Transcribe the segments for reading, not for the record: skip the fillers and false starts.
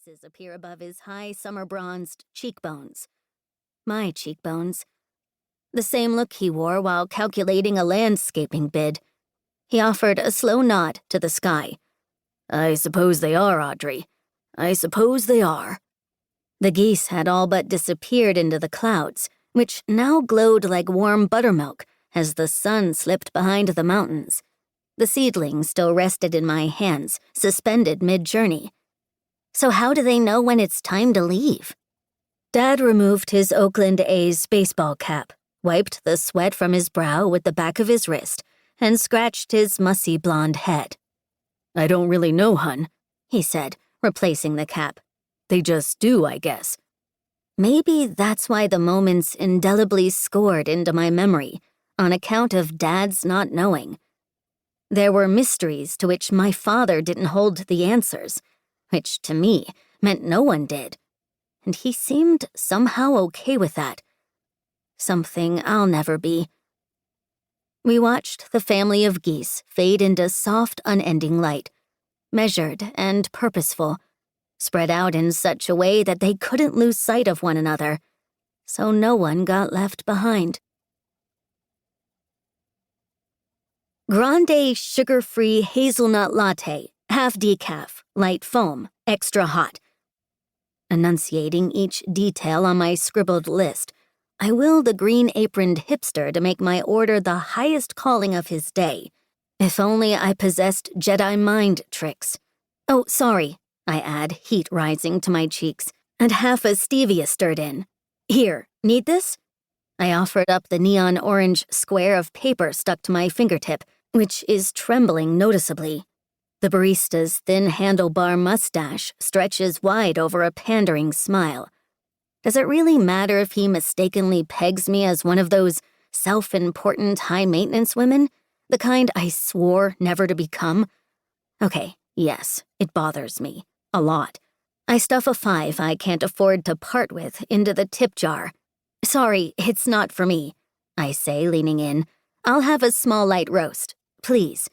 creases appear above his high summer-bronzed cheekbones. My cheekbones. The same look he wore while calculating a landscaping bid. He offered a slow nod to the sky. "I suppose they are, Audrey. I suppose they are." The geese had all but disappeared into the clouds, which now glowed like warm buttermilk as the sun slipped behind the mountains. The seedling still rested in my hands, suspended mid-journey. So how do they know when it's time to leave? Dad removed his Oakland A's baseball cap, wiped the sweat from his brow with the back of his wrist, and scratched his mussy blonde head. "I don't really know, hun," he said, replacing the cap. "They just do, I guess." Maybe that's why the moments indelibly scored into my memory, on account of Dad's not knowing. There were mysteries to which my father didn't hold the answers, which to me meant no one did. And he seemed somehow okay with that. Something I'll never be. We watched the family of geese fade into soft, unending light, measured and purposeful, spread out in such a way that they couldn't lose sight of one another, so no one got left behind. Grande sugar-free hazelnut latte, half decaf, light foam, extra hot. Enunciating each detail on my scribbled list, I willed the green-aproned hipster to make my order the highest calling of his day. If only I possessed Jedi mind tricks. "Oh, sorry," I add, heat rising to my cheeks, and half a stevia stirred in. "Here, need this?" I offered up the neon orange square of paper stuck to my fingertip, which is trembling noticeably. The barista's thin handlebar mustache stretches wide over a pandering smile. Does it really matter if he mistakenly pegs me as one of those self-important high-maintenance women? The kind I swore never to become? Okay, yes, it bothers me. A lot. I stuff a 5 I can't afford to part with into the tip jar. "Sorry, it's not for me," I say, leaning in. "I'll have a small light roast, please.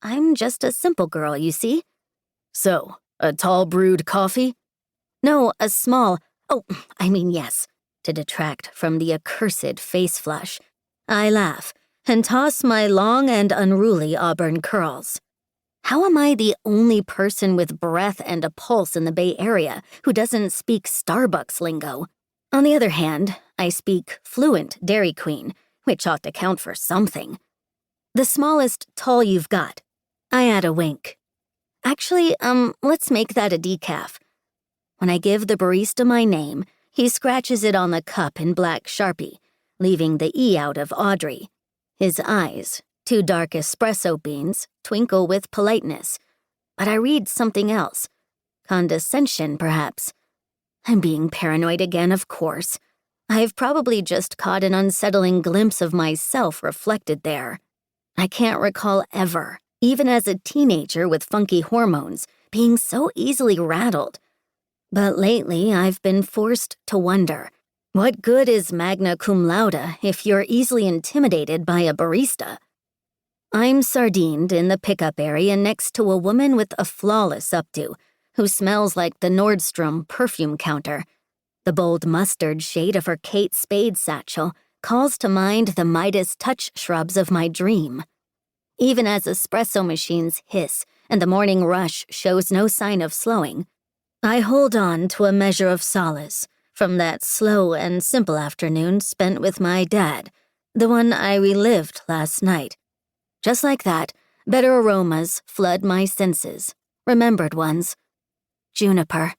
I'm just a simple girl, you see." "So, a tall brewed coffee?" "No, a small— Oh, I mean yes," to detract from the accursed face flush. I laugh and toss my long and unruly auburn curls. How am I the only person with breath and a pulse in the Bay Area who doesn't speak Starbucks lingo? On the other hand, I speak fluent Dairy Queen, which ought to count for something. "The smallest tall you've got." I add a wink. "Actually, let's make that a decaf." When I give the barista my name, he scratches it on the cup in black Sharpie, leaving the E out of Audrey. His eyes, 2 dark espresso beans, twinkle with politeness. But I read something else. Condescension, perhaps. I'm being paranoid again, of course. I've probably just caught an unsettling glimpse of myself reflected there. I can't recall ever, even as a teenager with funky hormones, being so easily rattled. But lately, I've been forced to wonder, what good is magna cum laude if you're easily intimidated by a barista? I'm sardined in the pickup area next to a woman with a flawless updo, who smells like the Nordstrom perfume counter. The bold mustard shade of her Kate Spade satchel calls to mind the Midas touch shrubs of my dream. Even as espresso machines hiss and the morning rush shows no sign of slowing, I hold on to a measure of solace from that slow and simple afternoon spent with my dad, the one I relived last night. Just like that, better aromas flood my senses, remembered ones. Juniper,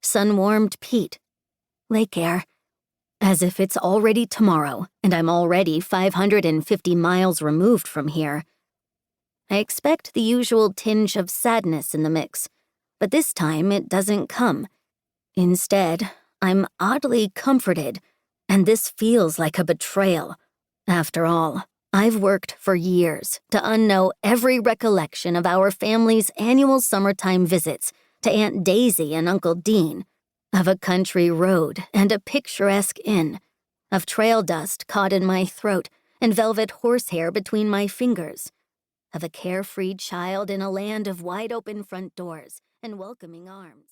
sun-warmed peat, lake air, as if it's already tomorrow and I'm already 550 miles removed from here. I expect the usual tinge of sadness in the mix, but this time it doesn't come. Instead, I'm oddly comforted, and this feels like a betrayal. After all, I've worked for years to unknow every recollection of our family's annual summertime visits to Aunt Daisy and Uncle Dean, of a country road and a picturesque inn, of trail dust caught in my throat and velvet horsehair between my fingers, of a carefree child in a land of wide-open front doors and welcoming arms.